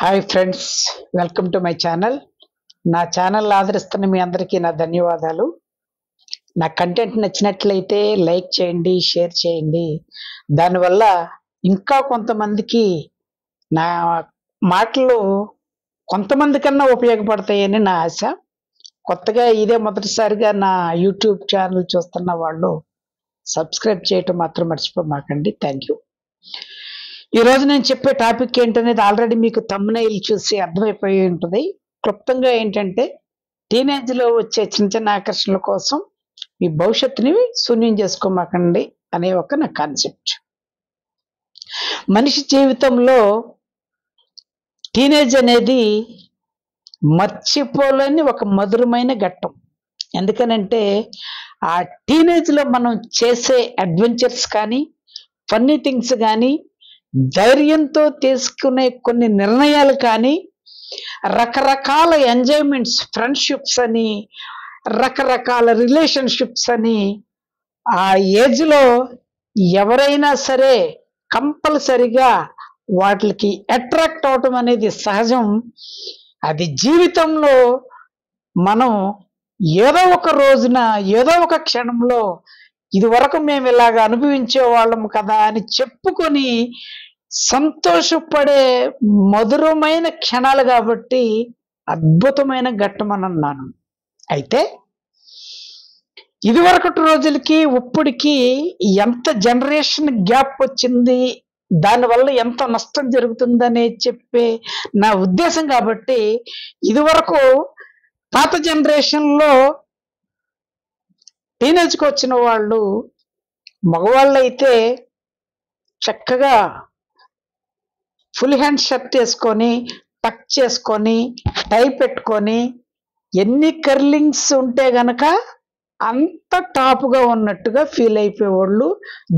Hi friends, welcome to my channel. నా channel ఆదరిస్తున్న మీ అందరికీ నా ధన్యవాదాలు. నా కంటెంట్ నచ్చినట్లయితే లైక్ చేయండి, షేర్ చేయండి. దానివల్ల ఇంకా కొంతమందికి నా మాటలు కొంతమంది కన్నా ఉపయోగపడతాయని నా ఆశ. కొత్తగా ఇదే మొదటిసారిగా నా యూట్యూబ్ ఛానల్ చూస్తున్న వాళ్ళు సబ్స్క్రైబ్ చేయటం మాత్రం మర్చిపోమాకండి. Thank you. ఈరోజు నేను చెప్పే టాపిక్ ఏంటనేది ఆల్రెడీ మీకు థంబ్నెయిల్ చూసి అర్థమైపోయి ఉంటుంది. క్లుప్తంగా ఏంటంటే, టీనేజ్లో వచ్చే చిన్న చిన్న ఆకర్షణల కోసం మీ భవిష్యత్తుని శూన్యం చేసుకోమాకండి అనే ఒక నా కాన్సెప్ట్. మనిషి జీవితంలో టీనేజ్ అనేది మర్చిపోలేని ఒక మధురమైన ఘట్టం. ఎందుకనంటే ఆ టీనేజ్లో మనం చేసే అడ్వెంచర్స్ కానీ, ఫన్నీ థింగ్స్ కానీ, ధైర్యంతో తీసుకునే కొన్ని నిర్ణయాలు కానీ, రకరకాల ఎంజాయ్మెంట్స్, ఫ్రెండ్షిప్స్ అని, రకరకాల రిలేషన్షిప్స్ అని ఆ ఏజ్లో ఎవరైనా సరే కంపల్సరిగా వాటికి అట్రాక్ట్ అవటం అనేది సహజం. అది జీవితంలో మనం ఏదో ఒక రోజున, ఏదో ఒక క్షణంలో ఇదివరకు మేము ఇలాగ అనుభవించే వాళ్ళం కదా అని చెప్పుకొని సంతోషపడే మధురమైన క్షణాలు కాబట్టి అద్భుతమైన ఘట్టం అని అన్నాను. అయితే ఇదివరకటి రోజులకి ఇప్పటికి ఎంత జనరేషన్ గ్యాప్ వచ్చింది, దానివల్ల ఎంత నష్టం జరుగుతుందనే చెప్పే నా ఉద్దేశం. కాబట్టి ఇదివరకు పాత జనరేషన్లో టీనేజ్కి వచ్చిన వాళ్ళు, మగవాళ్ళు అయితే చక్కగా ఫుల్ హ్యాండ్ షర్ట్ వేసుకొని, టక్ చేసుకొని, టై పెట్టుకొని, ఎన్ని కర్లింగ్స్ ఉంటే గనక అంత టాప్గా ఉన్నట్టుగా ఫీల్ అయిపోయేవాళ్ళు.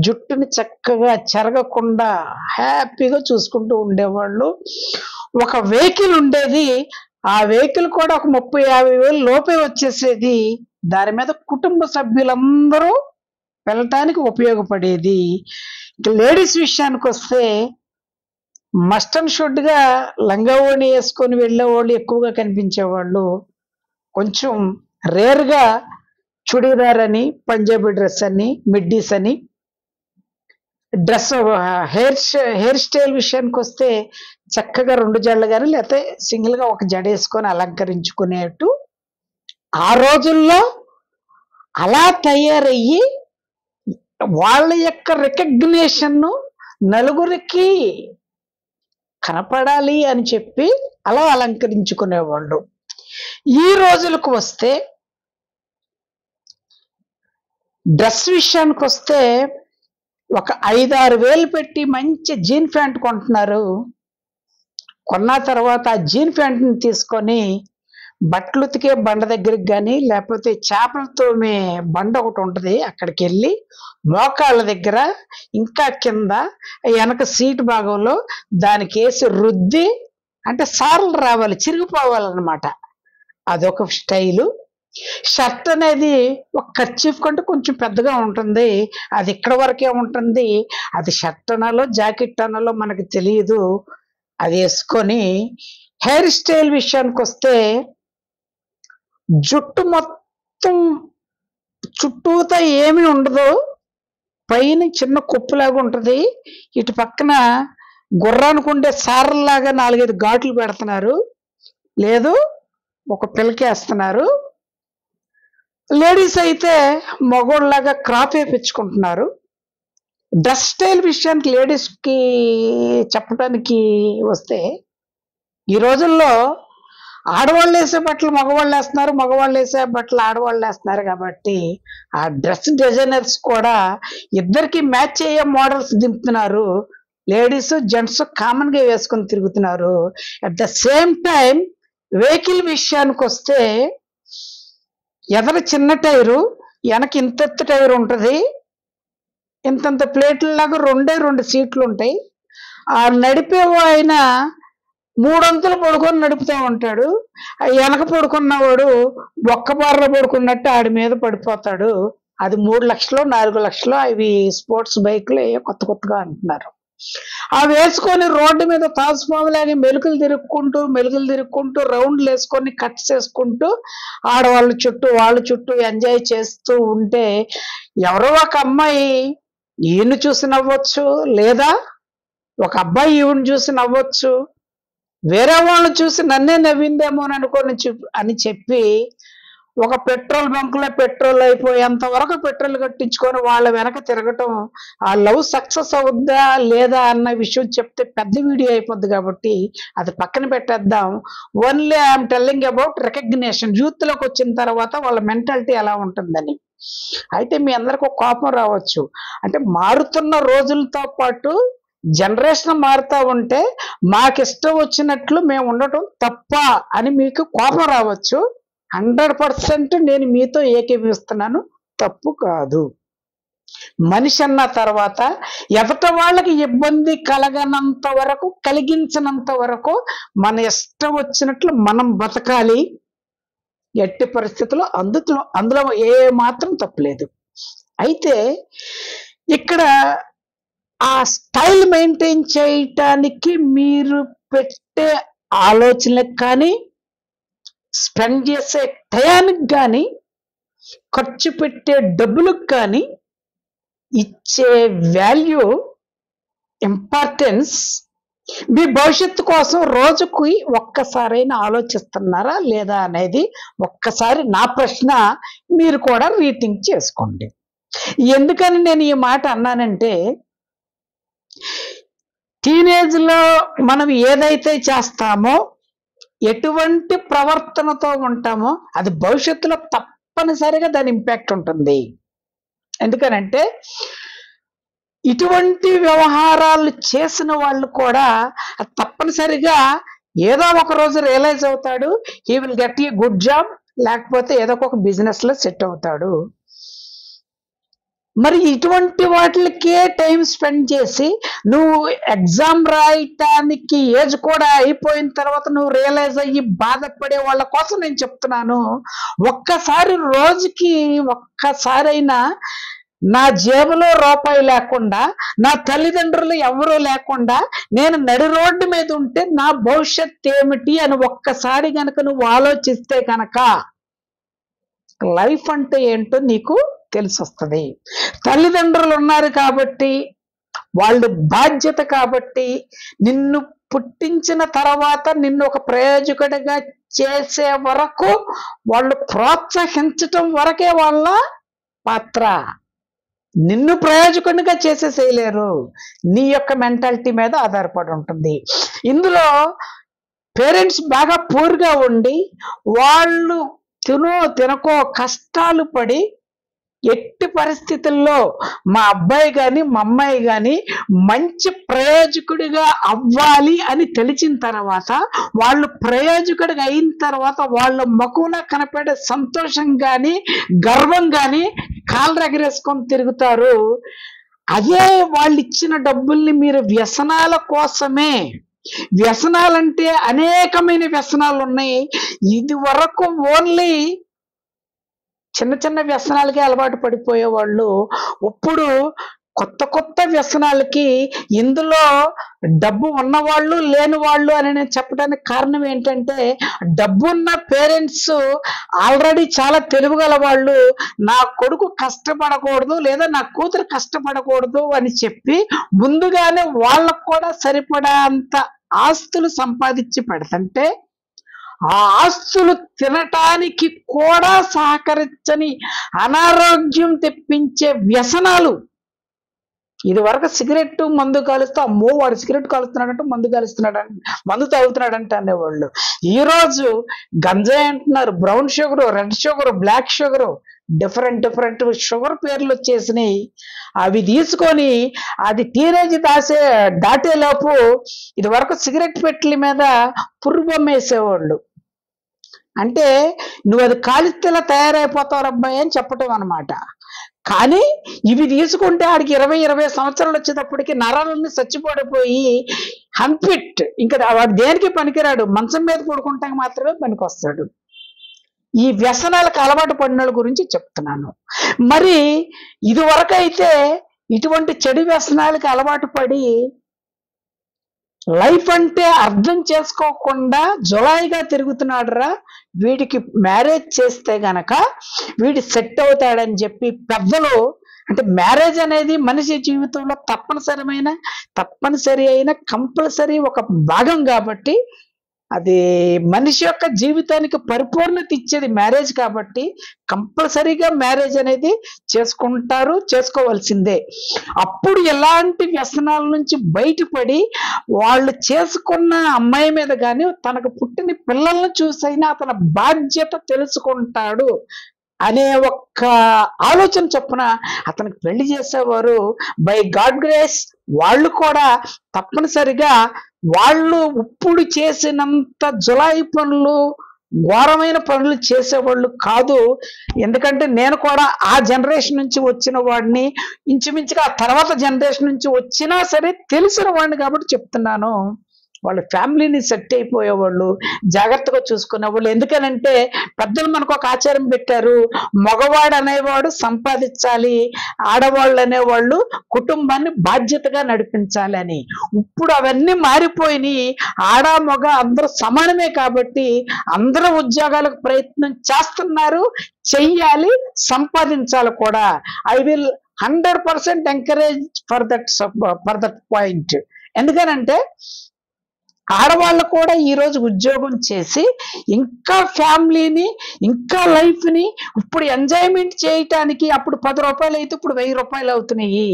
జుట్టుని చక్కగా చెరగకుండా హ్యాపీగా చూసుకుంటూ ఉండేవాళ్ళు. ఒక వెహికల్ ఉండేది, ఆ వెహికల్ కూడా ఒక 30-50 వేలు లోపే వచ్చేసేది. దాని మీద కుటుంబ సభ్యులందరూ వెళ్ళటానికి ఉపయోగపడేది. లేడీస్ విషయానికి వస్తే మస్ట్ అండ్ షుడ్గా లంగా ఓణి వేసుకొని వెళ్ళేవాళ్ళు ఎక్కువగా కనిపించేవాళ్ళు. కొంచెం రేర్గా చుడీదార్ అని, పంజాబీ డ్రెస్ అని, మిడ్డీస్ అని. డ్రెస్ హెయిర్ స్టైల్ విషయానికి వస్తే చక్కగా 2 జడలు కానీ, లేకపోతే సింగిల్గా ఒక జడ వేసుకొని అలంకరించుకునేట్టు ఆ రోజుల్లో అలా తయారయ్యి వాళ్ళ యొక్క రికగ్నేషన్ నలుగురికి కనపడాలి అని చెప్పి అలా అలంకరించుకునేవాళ్ళు. ఈ రోజులకు వస్తే డ్రెస్ విషయానికి వస్తే ఒక 5-6 వేలు పెట్టి మంచి జీన్ ప్యాంట్ కొంటున్నారు. కొన్న తర్వాత ఆ జీన్ ప్యాంట్ని తీసుకొని బట్టలు ఉతికే బండ దగ్గరికి కానీ, లేకపోతే చేపలతో బండ ఒకటి ఉంటుంది, అక్కడికి వెళ్ళి మోకాళ్ళ దగ్గర ఇంకా కింద వెనక సీటు భాగంలో దానికి వేసి రుద్ది, అంటే సార్లు రావాలి, చిరిగిపోవాలన్నమాట. అదొక స్టైలు. షర్ట్ అనేది ఒక కర్చీఫ్ కంటే కొంచెం పెద్దగా ఉంటుంది, అది ఇక్కడ వరకే ఉంటుంది. అది షర్ట్ అనాలో జాకెట్ అనాలో మనకు తెలియదు. అది వేసుకొని హెయిర్ స్టైల్ విషయానికి వస్తే జుట్టు మొత్తం చుట్టూతా ఏమీ ఉండదు, పైన చిన్న కొప్పులాగా ఉంటుంది. ఇటు పక్కన గుర్రానికి ఉండే సారల్లాగా 4-5 ఘాట్లు పెడుతున్నారు, లేదు ఒక పిలకేస్తున్నారు. లేడీస్ అయితే మగోళ్ళలాగా క్రాప్ వేయించుకుంటున్నారు. డ్రెస్ స్టైల్ విషయానికి లేడీస్కి చెప్పడానికి వస్తే, ఈ రోజుల్లో ఆడవాళ్ళు వేసే బట్టలు మగవాళ్ళు వేస్తున్నారు, మగవాళ్ళు వేసే బట్టలు ఆడవాళ్ళు వేస్తున్నారు. కాబట్టి ఆ డ్రెస్ డిజైనర్స్ కూడా ఇద్దరికి మ్యాచ్ అయ్యే మోడల్స్ దింపుతున్నారు. లేడీస్ జెంట్స్ కామన్గా వేసుకొని తిరుగుతున్నారు. At the same time vehicle విషయానికి వస్తే ఎదర చిన్న టైరు, వెనక ఇంతెత్తు టైర్ ఉంటుంది, ఇంతంత ప్లేట్లలాగా 2 సీట్లు ఉంటాయి. ఆ నడిపే ఆయన 3 అంతులు పడుకొని నడుపుతూ ఉంటాడు. వెనక పడుకున్నవాడు ఒక్క బార్లో పడుకున్నట్టు ఆడి మీద పడిపోతాడు. అది 3 లక్షలు 4 లక్షలు. అవి స్పోర్ట్స్ బైక్లు కొత్తగా అంటున్నారు. అవి వేసుకొని రోడ్డు మీద తాసుపాములాగా మెలుకులు తిరుక్కుంటూ రౌండ్లు వేసుకొని కట్ చేసుకుంటూ ఆడవాళ్ళ చుట్టూ వాళ్ళ చుట్టూ ఎంజాయ్ చేస్తూ ఉంటే ఎవరో ఒక అమ్మాయి ఈయన చూసి నవ్వచ్చు, లేదా ఒక అబ్బాయి ఈవిని చూసి నవ్వచ్చు, వేరే వాళ్ళని చూసి నన్నే నవ్విందేమో అని చెప్పి ఒక పెట్రోల్ బంకులో పెట్రోల్ అయిపోయేంత వరకు పెట్రోల్ కట్టించుకొని వాళ్ళ వెనక తిరగటం, ఆ లవ్ సక్సెస్ అవుద్దా లేదా అన్న విషయం చెప్తే పెద్ద వీడియో అయిపోద్ది కాబట్టి అది పక్కన పెట్టేద్దాం. Only I'm telling about recognition, యూత్లోకి వచ్చిన తర్వాత వాళ్ళ మెంటాలిటీ ఎలా ఉంటుందని. అయితే మీ అందరికి ఒక కోపం రావచ్చు, అంటే మారుతున్న రోజులతో పాటు జనరేషన్ మారుతా ఉంటే మాకిష్టం వచ్చినట్లు మేము ఉండటం తప్ప అని మీకు కోపం రావచ్చు. 100% నేను మీతో ఏకీభవిస్తున్నాను, తప్పు కాదు. మనిషి అన్న తర్వాత ఎదుట వాళ్ళకి ఇబ్బంది కలిగించినంత వరకు మన ఇష్టం వచ్చినట్లు మనం బతకాలి. ఎట్టి పరిస్థితుల్లో అందులో ఏ మాత్రం తప్పులేదు. అయితే ఇక్కడ ఆ స్టైల్ మెయింటైన్ చేయటానికి మీరు పెట్టే ఆలోచనలకు కానీ, స్పెండ్ చేసే టయానికి కానీ, ఖర్చు పెట్టే డబ్బులకు కానీ ఇచ్చే వాల్యూ, ఇంపార్టెన్స్ మీ భవిష్యత్తు కోసం రోజుకి ఒక్కసారైనా ఆలోచిస్తున్నారా లేదా అనేది ఒక్కసారి నా ప్రశ్న మీరు కూడా రీథింక్ చేసుకోండి. ఎందుకని నేను ఈ మాట అన్నానంటే, టీనేజ్లో మనం ఏదైతే చేస్తామో, ఎటువంటి ప్రవర్తనతో ఉంటామో అది భవిష్యత్తులో తప్పనిసరిగా దాని ఇంపాక్ట్ ఉంటుంది. ఎందుకనంటే ఇటువంటి వ్యవహారాలు చేసిన వాళ్ళు కూడా తప్పనిసరిగా ఏదో ఒక రోజు రియలైజ్ అవుతాడు, he will get a good job, లేకపోతే ఏదో ఒక బిజినెస్ లో సెట్ అవుతాడు. మరి ఇటువంటి వాటికే టైం స్పెండ్ చేసి నువ్వు ఎగ్జామ్ రాయటానికి ఏజ్ కూడా అయిపోయిన తర్వాత నువ్వు రియలైజ్ అయ్యి బాధపడే వాళ్ళ కోసం నేను చెప్తున్నాను, ఒక్కసారైనా నా జేబులో రూపాయి లేకుండా, నా తల్లిదండ్రులు ఎవరూ లేకుండా నేను నడి రోడ్డు మీద ఉంటే నా భవిష్యత్ ఏమిటి అని ఒక్కసారి గనక నువ్వు ఆలోచిస్తే కనుక లైఫ్ అంటే ఏంటో నీకు తెలిసొస్తుంది. తల్లిదండ్రులు ఉన్నారు కాబట్టి, వాళ్ళు బాధ్యత కాబట్టి, నిన్ను పుట్టించిన తర్వాత నిన్ను ఒక ప్రయోజకుడిగా చేసే వరకు వాళ్ళు ప్రోత్సహించటం వరకే వాళ్ళ పాత్ర. నిన్ను ప్రయోజకుడిగా చేసేసేయలేరు, నీ యొక్క మెంటాలిటీ మీద ఆధారపడి ఉంటుంది. ఇందులో పేరెంట్స్ బాగా పూర్గా ఉండి వాళ్ళు తినకో కష్టాలు పడి ఎట్టి పరిస్థితుల్లో మా అబ్బాయి కానీ మా అమ్మాయి కానీ మంచి ప్రయోజకుడిగా అవ్వాలి అని తెలిసిన తర్వాత, వాళ్ళు ప్రయోజకుడిగా అయిన తర్వాత వాళ్ళ ముఖంలో కనపడే సంతోషం కానీ గర్వం కానీ కాళ్ళు ఎగరేసుకొని తిరుగుతారు. అదే వాళ్ళు ఇచ్చిన డబ్బుల్ని మీరు వ్యసనాల కోసమే, వ్యసనాలంటే అనేకమైన వ్యసనాలు ఉన్నాయి. ఇది వరకు ఓన్లీ చిన్న చిన్న వ్యసనాలకి అలవాటు పడిపోయేవాళ్ళు ఇప్పుడు కొత్త వ్యసనాలకి, ఇందులో డబ్బు ఉన్నవాళ్ళు లేని వాళ్ళు అని నేను చెప్పడానికి కారణం ఏంటంటే, డబ్బున్న పేరెంట్స్ ఆల్రెడీ చాలా తెలివిగల వాళ్ళు, నా కొడుకు కష్టపడకూడదు లేదా నా కూతురు కష్టపడకూడదు అని చెప్పి ముందుగానే వాళ్ళకు కూడా సరిపడా అంత ఆస్తులు సంపాదించి పెడతంటే, ఆ ఆస్తులు తినటానికి కూడా సహకరించని అనారోగ్యం తెప్పించే వ్యసనాలు. ఇది వరకు సిగరెట్ మందు కాలుస్తూ, అమ్మో వాడు సిగరెట్ కాలుస్తున్నాడంటే మందు తాగుతున్నాడంటే అనేవాళ్ళు. ఈరోజు గంజాయి అంటున్నారు, brown sugar, red sugar, black sugar, different sugar పేర్లు వచ్చేసినాయి. అవి తీసుకొని అది టీనేజ్ దాటేలోపు ఇది వరకు సిగరెట్ పెట్టెల మీద పురుబొమ్మ వేసేవాళ్ళు. అంటే నువ్వు అది కాలిస్తేలా తయారైపోతావు అబ్బాయి అని చెప్పటం అనమాట. కానీ ఇవి తీసుకుంటే ఆడికి 20 సంవత్సరాలు వచ్చేటప్పటికి నరాలన్నీ చచ్చిపడిపోయి అన్ఫిట్, ఇంకా వాడు దేనికి పనికిరాడు, మంచం మీద పడుకుంటానికి మాత్రమే పనికి వస్తాడు. ఈ వ్యసనాలకు అలవాటు పడిన వాళ్ళ గురించి చెప్తున్నాను. మరి ఇది వరకు అయితే ఇటువంటి చెడు వ్యసనాలకు అలవాటు పడి లైఫ్ అంటే అర్థం చేసుకోకుండా జులాయిగా తిరుగుతున్నాడురా, వీడికి మ్యారేజ్ చేస్తే గనక వీడి సెట్ అవుతాడని చెప్పి పెద్దలు, అంటే మ్యారేజ్ అనేది మనిషి జీవితంలో తప్పనిసరి అయిన కంపల్సరీ ఒక భాగం కాబట్టి, అది మనిషి యొక్క జీవితానికి పరిపూర్ణత ఇచ్చేది మ్యారేజ్ కాబట్టి కంపల్సరీగా మ్యారేజ్ అనేది చేసుకోవాల్సిందే. అప్పుడు ఎలాంటి వ్యసనాల నుంచి బయటపడి వాళ్ళు చేసుకున్న అమ్మాయి మీద కానీ తనకు పుట్టిన పిల్లలను చూసైనా అతని బాధ్యత తెలుసుకుంటాడు అనే ఒక్క ఆలోచన చొప్పున అతనికి పెళ్లి చేసేవారు. బై గాడ్ గ్రేస్ వాళ్ళు కూడా తప్పనిసరిగా వాళ్ళు ఇప్పుడు చేసినంత జులాయి పనులు, ఘోరమైన పనులు చేసేవాళ్ళు కాదు. ఎందుకంటే నేను కూడా ఆ జనరేషన్ నుంచి వచ్చిన వాడిని, ఇంచుమించుగా ఆ తర్వాత జనరేషన్ నుంచి వచ్చినా సరే తెలిసిన వాడిని కాబట్టి చెప్తున్నాను. వాళ్ళ ఫ్యామిలీని సెట్ అయిపోయేవాళ్ళు, జాగ్రత్తగా చూసుకునేవాళ్ళు. ఎందుకనంటే పెద్దలు మనకు ఒక ఆచారం పెట్టారు, మగవాడు అనేవాడు సంపాదించాలి, ఆడవాళ్ళు అనేవాళ్ళు కుటుంబాన్ని బాధ్యతగా నడిపించాలి అని. ఇప్పుడు అవన్నీ మారిపోయినాయి. ఆడ మగ అందరూ సమానమే కాబట్టి అందరూ ఉద్యోగాలకు ప్రయత్నం చేస్తున్నారు, చెయ్యాలి, సంపాదించాలి కూడా. I will 100% encourage for that point. ఎందుకనంటే ఆడవాళ్ళు కూడా ఈరోజు ఉద్యోగం చేసి ఇంకా ఫ్యామిలీని, ఇంకా లైఫ్ని ఇప్పుడు ఎంజాయ్మెంట్ చేయటానికి, అప్పుడు 10 రూపాయలు అయితే ఇప్పుడు 1000 రూపాయలు అవుతున్నాయి.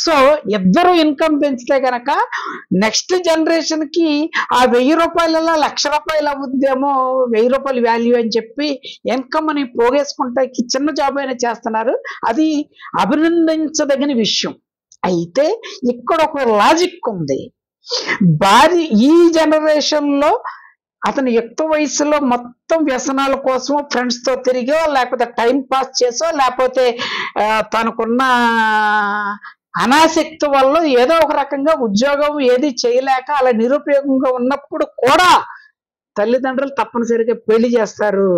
సో ఇద్దరు ఇన్కమ్ పెంచితే కనుక నెక్స్ట్ జనరేషన్కి ఆ 1000 రూపాయలలో 1,00,000 రూపాయలు అవుద్దేమో, 1000 రూపాయలు వాల్యూ అని చెప్పి ఇన్కమ్ అని పోగేసుకుంటాకి చిన్న జాబ్ అయినా చేస్తున్నారు. అది అభినందించదగిన విషయం. అయితే ఇక్కడ ఒక లాజిక్ ఉంది. భార్య ఈ జనరేషన్ లో అతను యుక్త వయసులో మొత్తం వ్యసనాల కోసం ఫ్రెండ్స్ తో తిరిగో, లేకపోతే టైం పాస్ చేసో, లేకపోతే తనకున్న అనాసక్తి వల్ల ఏదో ఒక రకంగా ఉద్యోగం ఏది చేయలేక అలా నిరుపయోగంగా ఉన్నప్పుడు కూడా తల్లిదండ్రులు తప్పనిసరిగా పెళ్లి చేస్తారు.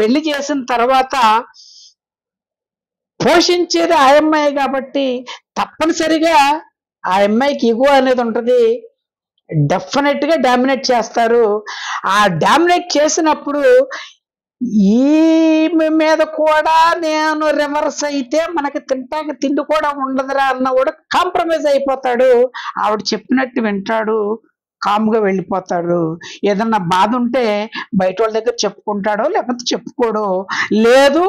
పెళ్లి చేసిన తర్వాత పోషించేది ఆ అమ్మాయి కాబట్టి తప్పనిసరిగా ఆ అమ్మాయికి ఇగో అనేది ఉంటది, డెఫినెట్ గా డామినేట్ చేస్తారు. ఆ డామినేట్ చేసినప్పుడు ఈమె మీద కూడా నేను రివర్స్ అయితే మనకి తింటాక తిండి కూడా ఉండదురా అన్న కూడా కాంప్రమైజ్ అయిపోతాడు. ఆవిడ చెప్పినట్టు వింటాడు, కామ్గా వెళ్ళిపోతాడు. ఏదన్నా బాధ ఉంటే బయట వాళ్ళ దగ్గర చెప్పుకుంటాడో లేకపోతే చెప్పుకోడో, లేదు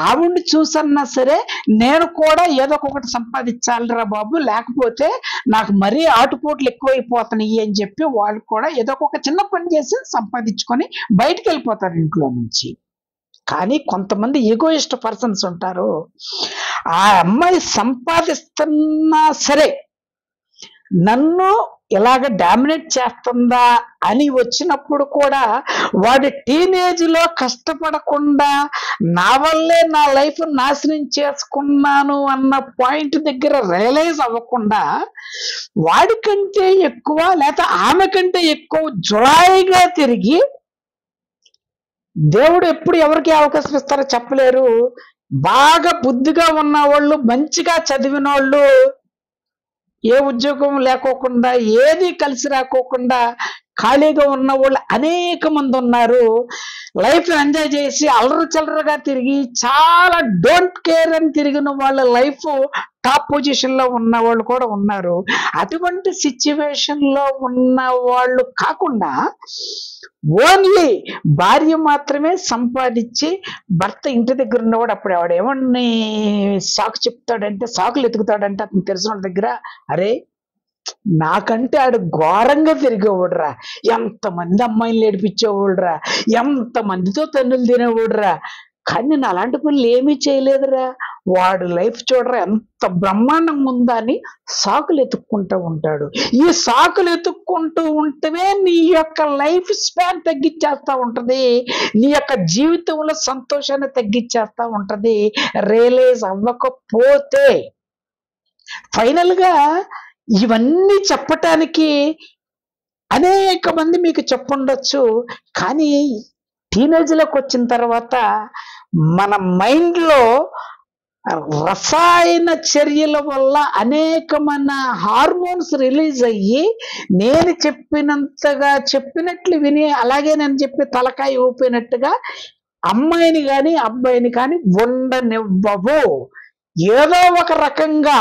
ఆవిడ్ని చూసన్నా సరే నేను కూడా ఏదో ఒకటి సంపాదించాలిరా బాబు, లేకపోతే నాకు మరీ ఆటుపోట్లు ఎక్కువైపోతున్నాయి అని చెప్పి వాళ్ళు కూడా ఏదో ఒక చిన్న పని చేసి సంపాదించుకొని బయటకు వెళ్ళిపోతారు ఇంట్లో నుంచి. కానీ కొంతమంది ఈగోయిస్ట్ పర్సన్స్ ఉంటారు. ఆ అమ్మాయి సంపాదిస్తున్నా సరే నన్ను ఇలాగ డామినేట్ చేస్తుందా అని వచ్చినప్పుడు కూడా వాడి టీనేజ్ లో కష్టపడకుండా నా వల్లే నా లైఫ్ నాశనం చేసుకున్నాను అన్న పాయింట్ దగ్గర రియలైజ్ అవ్వకుండా వాడికంటే ఎక్కువ లేకపోతే ఆమె కంటే ఎక్కువ జులాయిగా తిరిగి, దేవుడు ఎప్పుడు ఎవరికి అవకాశం ఇస్తారో చెప్పలేరు. బాగా బుద్ధిగా ఉన్న వాళ్ళు, మంచిగా చదివిన వాళ్ళు, ఏ ఉద్యోగం లేకోకుండా ఏది కలిసి రాకోకుండా ఖాళీగా ఉన్న వాళ్ళు అనేక మంది ఉన్నారు. లైఫ్ ఎంజాయ్ చేసి అల్లరి చల్లరగా తిరిగి చాలా డోంట్ కేర్ అని తిరిగిన వాళ్ళ లైఫ్ టాప్ పొజిషన్ లో ఉన్న వాళ్ళు కూడా ఉన్నారు. అటువంటి సిచ్యువేషన్ లో ఉన్న వాళ్ళు కాకుండా ఓన్లీ భార్య మాత్రమే సంపాదించి భర్త ఇంటి దగ్గర ఉన్నవాడు అప్పుడు ఆవిడ ఏమని సాకు చెప్తాడంటే, సాకులు ఎతుకుతాడంటే అతను తెలిసిన వాళ్ళ దగ్గర, అరే నాకంటే ఆడు ఘోరంగా తిరిగేవాడురా, ఎంతమంది అమ్మాయిలు ఏడిపించేవాడురా, ఎంతమందితో తన్నులు తినేవాడురా, కానీ నేను అలాంటి పనులు ఏమీ చేయలేదురా, వాడు లైఫ్ చూడరా ఎంత బ్రహ్మాండంగా ఉందా అని సాకులు ఎత్తుక్కుంటూ ఉంటాడు. ఈ సాకులు ఎత్తుక్కుంటూ ఉంటేనే నీ యొక్క లైఫ్ స్పాన్ తగ్గించేస్తా ఉంటది, నీ యొక్క జీవితంలో సంతోషాన్ని తగ్గించేస్తా ఉంటది. రియలైజ్ అవ్వకపోతే ఫైనల్ గా ఇవన్నీ చెప్పటానికి అనేక మంది మీకు చెప్పుండొచ్చు. కానీ టీనేజ్లోకి వచ్చిన తర్వాత మన మైండ్లో రసాయన చర్యల వల్ల అనేకమైన హార్మోన్స్ రిలీజ్ అయ్యి నేను చెప్పినట్లు విని అలాగే నేను చెప్పి తలకాయ ఊపినట్టుగా అమ్మాయిని కానీ అబ్బాయిని కానీ ఉండనివ్వవు. ఏదో ఒక రకంగా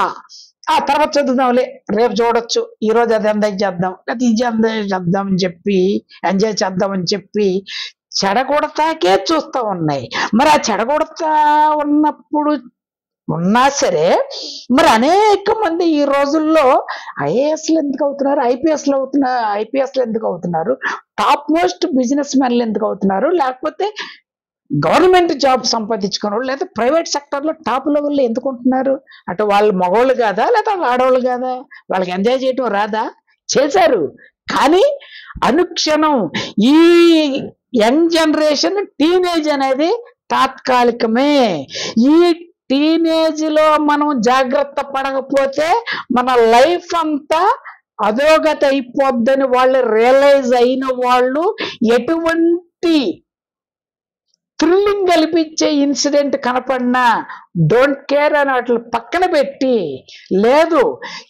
ఆ తర్వాత చదువుదాంలే, రేపు చూడొచ్చు, ఈరోజు అది ఎంజాయ్ చేద్దాం, లేకపోతే ఇది ఎంజాయ్ చేద్దాం అని చెప్పి ఎంజాయ్ చేద్దామని చెప్పి చెడగొడతాకే చూస్తూ ఉన్నాయి. మరి ఆ చెడగొడతా ఉన్నప్పుడు ఉన్నా సరే మరి అనేక మంది ఈ రోజుల్లో ఐఏఎస్లు ఎందుకు అవుతున్నారు, ఐపీఎస్లు ఎందుకు అవుతున్నారు, టాప్ మోస్ట్ బిజినెస్ మెన్లు ఎందుకు అవుతున్నారు, లేకపోతే గవర్నమెంట్ జాబ్ సంపాదించుకున్న వాళ్ళు లేదా ప్రైవేట్ సెక్టర్లో టాప్ లెవెల్లో ఎందుకు ఉంటున్నారు? అటు వాళ్ళు మగవాళ్ళు కాదా లేదా ఆడవాళ్ళు కాదా? వాళ్ళకి ఎంజాయ్ చేయటం రాదా? చేశారు. కానీ అనుక్షణం ఈ యంగ్ జనరేషన్ టీనేజ్ అనేది తాత్కాలికమే. ఈ టీనేజ్ లో మనం జాగ్రత్త పడకపోతే మన లైఫ్ అంతా అధోగతి అయిపోద్దని వాళ్ళు రియలైజ్ అయిన వాళ్ళు ఎటువంటి థ్రిల్లింగ్ కల్పించే ఇన్సిడెంట్ కనపడినా డోంట్ కేర్ అని వాటిని పక్కన పెట్టి, లేదు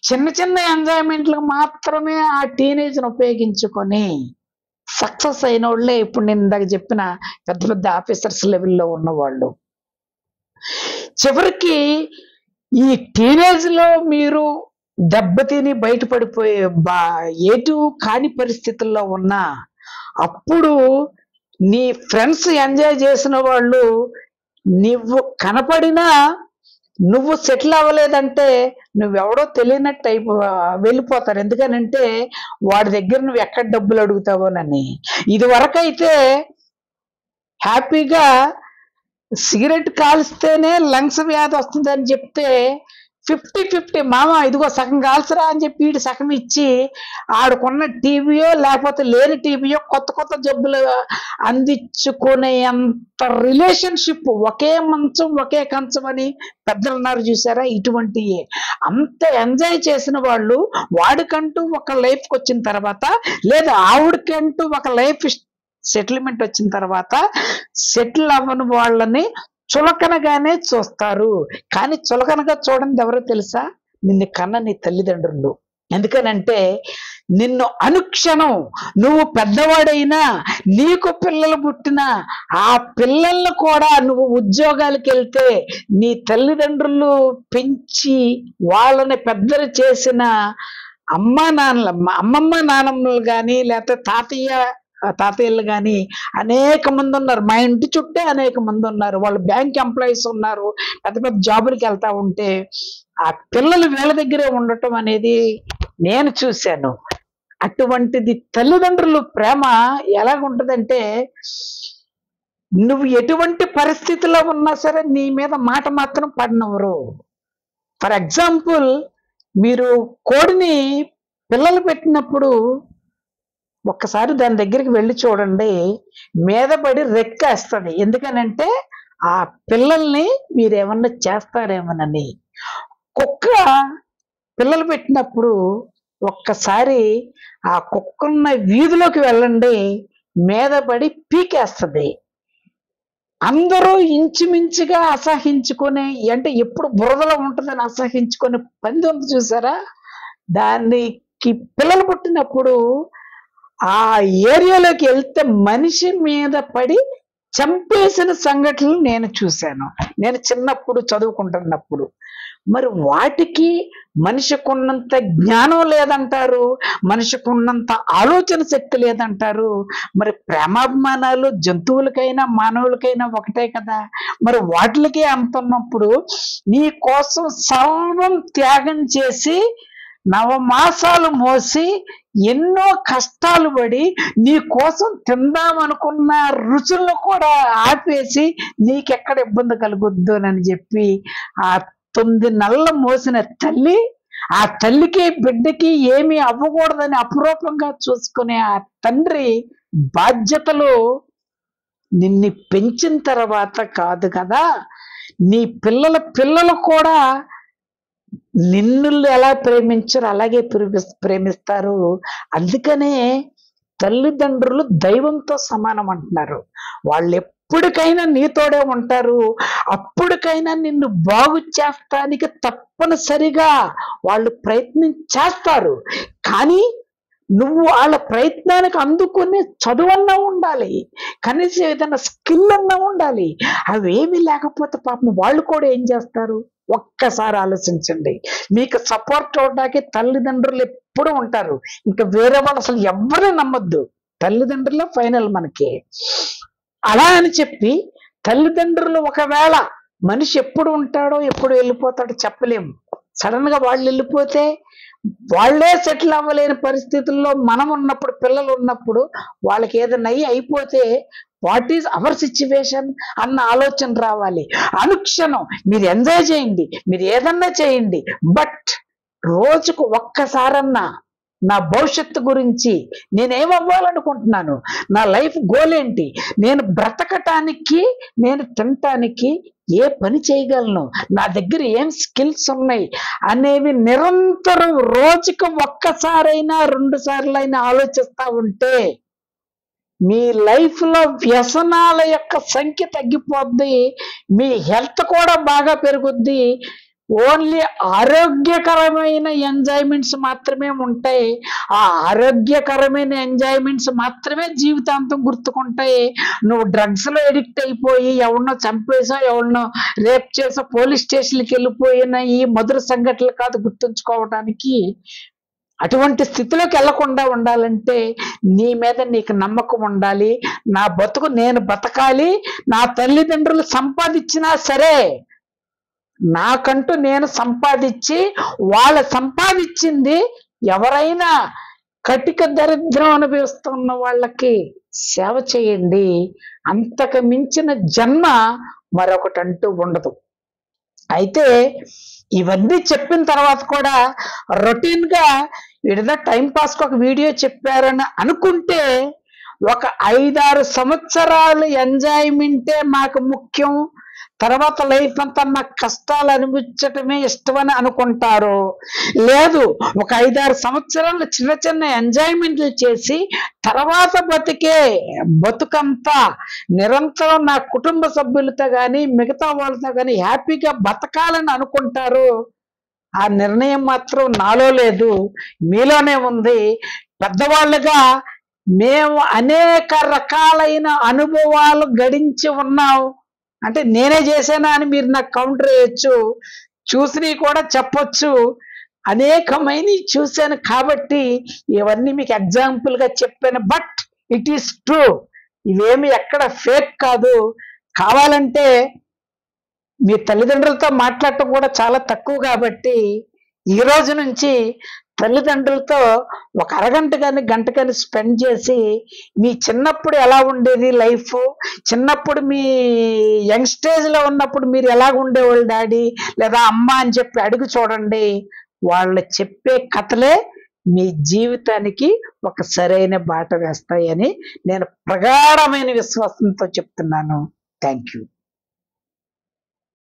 చిన్న చిన్న ఎంజాయ్మెంట్లకు మాత్రమే ఆ టీనేజ్ను ఉపయోగించుకొని సక్సెస్ అయిన వాళ్ళే ఇప్పుడు నేను ఇందాక చెప్పిన పెద్ద పెద్ద ఆఫీసర్స్ లెవెల్లో ఉన్నవాళ్ళు. చివరికి ఈ టీనేజ్ లో మీరు దెబ్బతిని బయటపడిపోయే ఏటు కాని పరిస్థితుల్లో ఉన్నా అప్పుడు నీ ఫ్రెండ్స్ ఎంజాయ్ చేసిన వాళ్ళు నువ్వు కనపడినా నువ్వు సెటిల్ అవ్వలేదంటే నువ్వెవడో తెలియనట్టు వెళ్ళిపోతారు. ఎందుకనంటే వాడి దగ్గర నువ్వు ఎక్కడ డబ్బులు అడుగుతావోనని. ఇది వరకైతే హ్యాపీగా సిగరెట్ కాల్స్తేనే లంగ్స్ వ్యాధి వస్తుందని చెప్తే 50-50 మామ ఇదిగో సగం కాల్చరా అని చెప్పి వీడు సగం ఇచ్చి ఆడుకున్న టీవీయో లేకపోతే లేని టీవీయో కొత్త కొత్త జబ్బులు అందించుకునేంత రిలేషన్షిప్, ఒకే మంచం ఒకే కంచం అని పెద్దలు ఉన్నారు చూసారా, ఇటువంటి అంత ఎంజాయ్ చేసిన వాళ్ళు వాడికంటూ ఒక లైఫ్కి వచ్చిన తర్వాత లేదా ఆవిడకంటూ ఒక లైఫ్ సెటిల్మెంట్ వచ్చిన తర్వాత సెటిల్ అవ్వని వాళ్ళని చులకనగానే చూస్తారు. కానీ చులకనగా చూడండి ఎవరో తెలుసా? నిన్ను కన్న నీ తల్లిదండ్రులు. ఎందుకనంటే నిన్ను అనుక్షణం నువ్వు పెద్దవాడైనా నీకు పిల్లలు పుట్టినా ఆ పిల్లలను కూడా నువ్వు ఉద్యోగాలకు వెళ్తే నీ తల్లిదండ్రులు పెంచి వాళ్ళని పెద్దలు చేసిన అమ్మమ్మ నాన్నమ్మలు కానీ లేకపోతే తాతయ్యలు కానీ అనేక మంది ఉన్నారు. మా ఇంటి చుట్టే అనేక మంది ఉన్నారు. వాళ్ళు బ్యాంక్ ఎంప్లాయీస్ ఉన్నారు, పెద్ద పెద్ద జాబులకి వెళ్తా ఉంటే ఆ పిల్లలు వీళ్ళ దగ్గరే ఉండటం అనేది నేను చూశాను. అటువంటిది తల్లిదండ్రులు ప్రేమ ఎలాగుంటుందంటే నువ్వు ఎటువంటి పరిస్థితిలో ఉన్నా సరే నీ మీద మాట మాత్రం పడినవరు. ఫర్ ఎగ్జాంపుల్, మీరు కోడిని పిల్లలు పెట్టినప్పుడు ఒక్కసారి దాని దగ్గరికి వెళ్ళి చూడండి, మీద పడి రెక్కేస్తుంది. ఎందుకనంటే ఆ పిల్లల్ని మీరేమన్నా చేస్తారేమోనని. కుక్క పిల్లలు పెట్టినప్పుడు ఒక్కసారి ఆ కుక్కన్న వీధిలోకి వెళ్ళండి, మీద పడి పీకేస్తుంది. అందరూ ఇంచుమించుగా అసహించుకొని, అంటే ఎప్పుడు బురదలో ఉంటుందని అసహించుకొని పంది ఉంది చూసారా, దానికి పిల్లలు పుట్టినప్పుడు ఆ ఏరియాలోకి వెళ్తే మనిషి మీద పడి చంపేసిన సంఘటనలు నేను చూశాను, నేను చిన్నప్పుడు చదువుకుంటున్నప్పుడు. మరి వాటికి మనిషికున్నంత జ్ఞానం లేదంటారు, మనిషికున్నంత ఆలోచన శక్తి లేదంటారు. మరి ప్రేమాభిమానాలు జంతువులకైనా మానవులకైనా ఒకటే కదా. మరి వాటికి అంత ఉన్నప్పుడు నీ కోసం సర్వం త్యాగం చేసి నవమాసాలు మోసి ఎన్నో కష్టాలు పడి నీ కోసం తిందామనుకున్న రుచులను కూడా ఆపేసి నీకెక్కడ ఇబ్బంది కలుగుద్దు అని చెప్పి ఆ 9 నెలలు మోసిన తల్లి, ఆ తల్లికి బిడ్డకి ఏమీ అవ్వకూడదని అపురూపంగా చూసుకునే ఆ తండ్రి బాధ్యతలు నిన్ను పెంచిన తర్వాత కాదు కదా, నీ పిల్లలు కూడా నిన్ను ఎలా ప్రేమించారు అలాగే ప్రేమిస్తారు. అందుకనే తల్లిదండ్రులు దైవంతో సమానం అంటున్నారు. వాళ్ళు ఎప్పటికైనా నీతోడే ఉంటారు. అప్పటికైనా నిన్ను బాగు చేస్తానికి తప్పనిసరిగా వాళ్ళు ప్రయత్నం చేస్తారు. కానీ నువ్వు వాళ్ళ ప్రయత్నానికి అందుకునే చదువన్నా ఉండాలి, కనీసం ఏదైనా స్కిల్ అన్నా ఉండాలి. అవేమీ లేకపోతే పాపం వాళ్ళు కూడా ఏం చేస్తారు? ఒక్కసారి ఆలోచించండి. మీకు సపోర్ట్ అవడానికి తల్లిదండ్రులు ఎప్పుడు ఉంటారు. ఇంకా వేరే వాళ్ళు అసలు ఎవరిని నమ్మొద్దు. తల్లిదండ్రులే ఫైనల్ మనకి. అలా అని చెప్పి తల్లిదండ్రులు ఒకవేళ మనిషి ఎప్పుడు ఉంటాడో ఎప్పుడు వెళ్ళిపోతాడో చెప్పలేము. సడన్ గా వాళ్ళు వెళ్ళిపోతే వాళ్ళే సెటిల్ అవ్వలేని పరిస్థితుల్లో మనం ఉన్నప్పుడు, పిల్లలు ఉన్నప్పుడు వాళ్ళకి ఏదైనా అయిపోతే వాట్ ఈజ్ అవర్ సిచ్యువేషన్ అన్న ఆలోచన రావాలి. అనుక్షణం మీరు ఎంజాయ్ చేయండి, మీరు ఏదన్నా చేయండి, బట్ రోజుకు ఒక్కసారన్నా నా భవిష్యత్తు గురించి నేనేమవ్వాలనుకుంటున్నాను, నా లైఫ్ గోల్ ఏంటి, నేను బ్రతకటానికి, నేను తినటానికి ఏ పని చేయగలను, నా దగ్గర ఏం స్కిల్స్ ఉన్నాయి అనేవి నిరంతరం రోజుకు ఒక్కసారైనా 2 సార్లైనా ఆలోచిస్తా ఉంటే మీ లైఫ్ లో వ్యసనాల యొక్క సంఖ్య తగ్గిపోద్ది, మీ హెల్త్ కూడా బాగా పెరుగుద్ది. ఓన్లీ ఆరోగ్యకరమైన ఎంజాయ్మెంట్స్ మాత్రమే ఉంటాయి. ఆ ఆరోగ్యకరమైన ఎంజాయ్మెంట్స్ మాత్రమే జీవితాంతం గుర్తుకుంటాయి. నువ్వు డ్రగ్స్ లో ఎడిక్ట్ అయిపోయి ఎవరినో చంపేసో, ఎవరినో రేప్ చేసో, పోలీస్ స్టేషన్కి వెళ్ళిపోయిన ఈ మధుర సంఘటనలు కాదు గుర్తుంచుకోవడానికి. అటువంటి స్థితిలోకి వెళ్లకుండా ఉండాలంటే నీ మీద నీకు నమ్మకం ఉండాలి. నా బతుకు నేను బతకాలి, నా తల్లిదండ్రులు సంపాదించినా సరే నాకంటూ నేను సంపాదించి, వాళ్ళ సంపాదించింది ఎవరైనా కటిక దరిద్రం అనుభవిస్తున్న వాళ్ళకి సేవ చేయండి. అంతకు మించిన జన్మ మరొకటంటూ ఉండదు. అయితే ఇవన్నీ చెప్పిన తర్వాత కూడా రొటీన్ గా ఏదో టైం పాస్ కి ఒక వీడియో చెప్పారని అనుకుంటే, ఒక 5-6 సంవత్సరాలు ఎంజాయ్మెంటే మాకు ముఖ్యం, తర్వాత లైఫ్ అంతా మాకు కష్టాలు అనిపించటమే ఇష్టమని అనుకుంటారు. లేదు, ఒక 5-6 సంవత్సరాలు చిన్న చిన్న ఎంజాయ్మెంట్లు చేసి తర్వాత బతుకంతా నిరంతరం నా కుటుంబ సభ్యులతో కానీ మిగతా వాళ్ళతో కానీ హ్యాపీగా బతకాలని అనుకుంటారు. ఆ నిర్ణయం మాత్రం నాలో లేదు, మీలోనే ఉంది. పెద్దవాళ్ళుగా మేము అనేక రకాలైన అనుభవాలు గడించి ఉన్నాం. అంటే నేనే చేశానా అని మీరు నాకు కౌంటర్ వేయచ్చు, చూసినవి కూడా చెప్పొచ్చు. అనేకమైనవి చూశాను కాబట్టి ఇవన్నీ మీకు ఎగ్జాంపుల్ గా చెప్పాను. బట్ ఇట్ ఈస్ ట్రూ, ఇవేమి ఎక్కడ ఫేక్ కాదు. కావాలంటే మీ తల్లిదండ్రులతో మాట్లాడటం కూడా చాలా తక్కువ కాబట్టి ఈ రోజు నుంచి తల్లిదండ్రులతో ఒక అరగంట కానీ గంట కానీ స్పెండ్ చేసి మీ చిన్నప్పుడు ఎలా ఉండేది లైఫ్, చిన్నప్పుడు మీ యంగ్ స్టేజ్ లో ఉన్నప్పుడు మీరు ఎలాగ ఉండేవాళ్ళు డాడీ లేదా అమ్మ అని చెప్పి అడుగు చూడండి. వాళ్ళు చెప్పే కథలే మీ జీవితానికి ఒక సరైన బాట వేస్తాయని నేను ప్రగాఢమైన విశ్వాసంతో చెప్తున్నాను. Thank you.